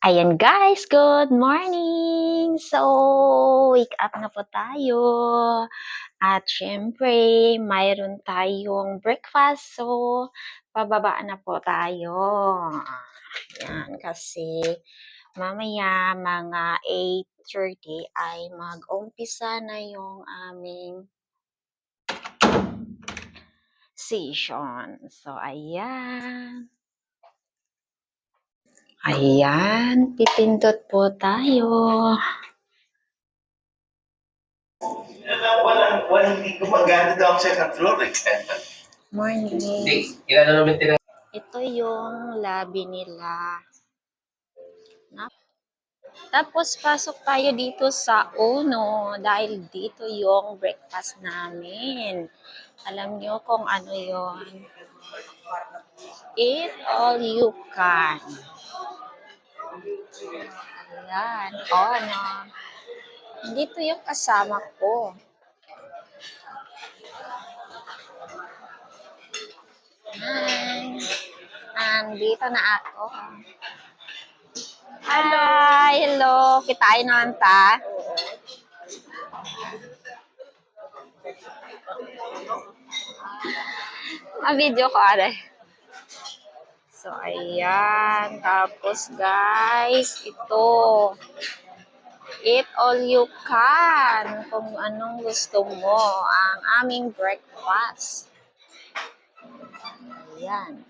Ayan guys, good morning! So, wake up na po tayo. At syempre, mayroon tayong breakfast. So, pababa na po tayo. Ayan, kasi mamaya mga 8:30 ay mag-umpisa na yung aming session. So, ayan. Ayan, pipindot po tayo. Hindi gumagana daw sa second floor. Morning. Namin Ito yung lobby nila. Tapos, pasok tayo dito sa Uno dahil dito yung breakfast namin. Alam nyo kung ano yon? Eat all you can. Ayan. Oh, no. Dito yung kasama ko. Hi. Andito na ako. Hi, hello. Kitain naman ta. Video ko are. So, ayan. Tapos, guys, ito. Eat all you can. Kung anong gusto mo. Ang aming breakfast. Ayan.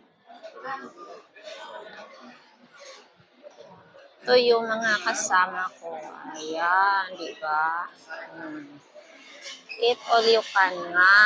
Ito yung mga kasama ko. Ayan, di ba? Eat all you can nga.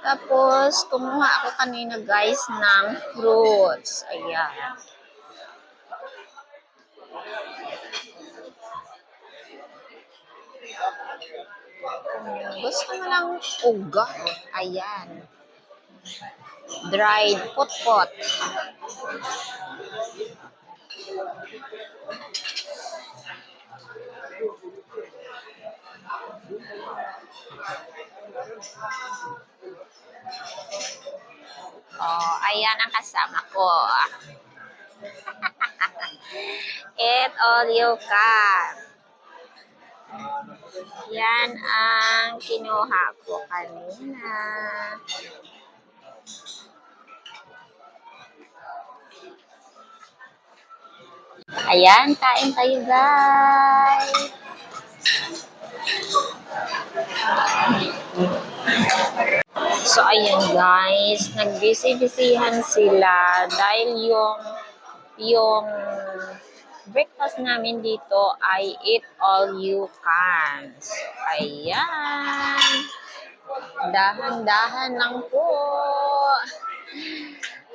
Tapos, kumuha ako kanina guys ng fruits. Ayan. Gusto mo lang uga. Ayan. Dried pot-pot. Oh, ayan ang kasama ko. Eat all you can. Yan ang kinuha ko kanina. Ayan, kain tayo guys. So, ayan guys, nagbisi-bisihan sila dahil yung breakfast namin dito ay eat all you can. So, ayan. Dahan-dahan lang po.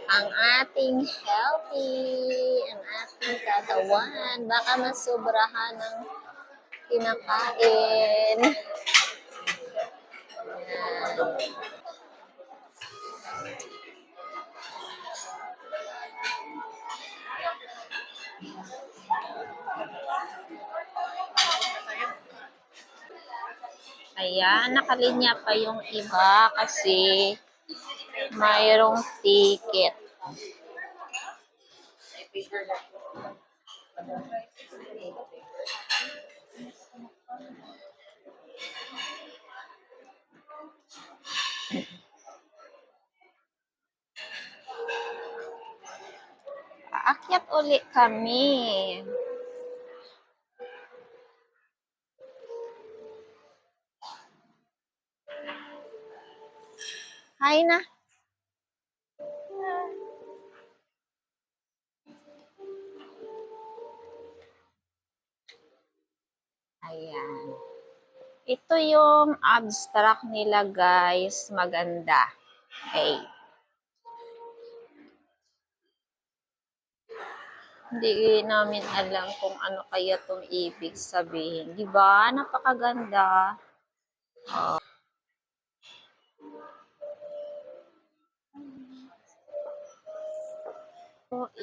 Ang ating healthy, ang ating katawan. Baka masobrahan ng kinakain. Ayan, nakalinya pa yung iba kasi mayroong ticket. Aakyat uli kami. Hi na. Ayan. Ito yung abstract nila guys. Maganda. Okay. Hindi namin alam kung ano kaya itong ibig sabihin. Diba? Napakaganda. Oh.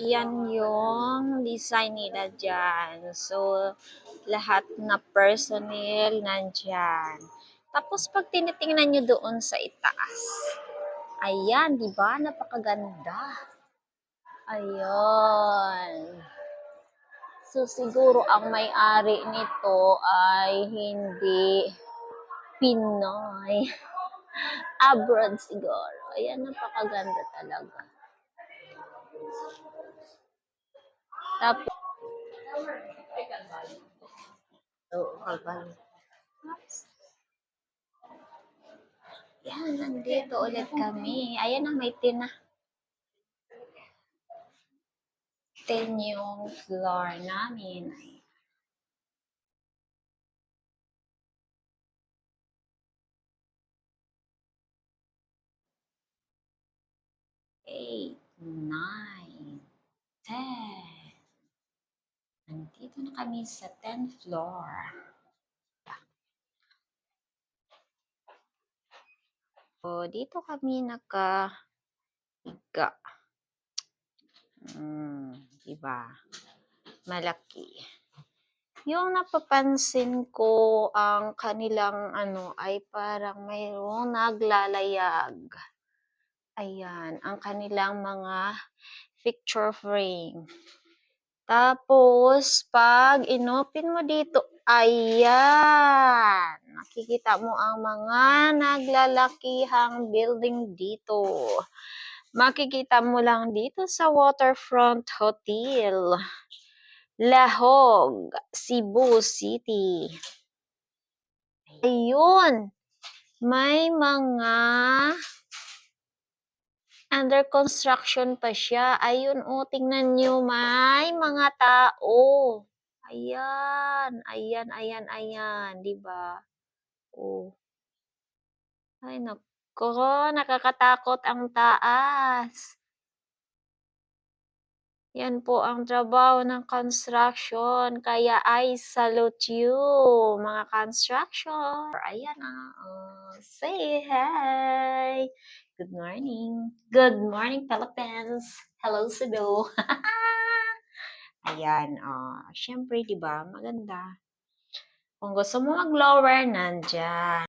yan yung design nila dyan. So, lahat na personnel nandyan. Tapos, pag tinitingnan nyo doon sa itaas, ayan, di ba? Napakaganda. Ayun. So, siguro ang may-ari nito ay hindi Pinoy. Abroad siguro. Ayan, napakaganda talaga. Tapos, yan, nandito ulit kami. Ayan na, may tin yung floor namin. Eight, nine, 10. Nandito na kami sa 10th floor. So, dito kami nakahiga. Diba? Malaki. Yung napapansin ko, ang kanilang ay parang mayroong naglalayag. Ayan, ang kanilang mga picture frame. Tapos, pag inopen mo dito, ayan, nakikita mo ang mga naglalakihang building dito. Makikita mo lang dito sa Waterfront Hotel, Lahog, Cebu City. Ayun, may mga under construction pa siya. Ayun, tingnan nyo, may mga tao. Ayan, ayan, ayan, ayan, diba? Ay, nako, nakakatakot ang taas. Yan po ang trabaho ng construction. Kaya I salute you, mga construction. Ayan say hi. Good morning. Good morning, Philippines. Hello, Cebu. Ayan, syempre, di ba? Maganda. Kung gusto mo mag-lower, nandyan.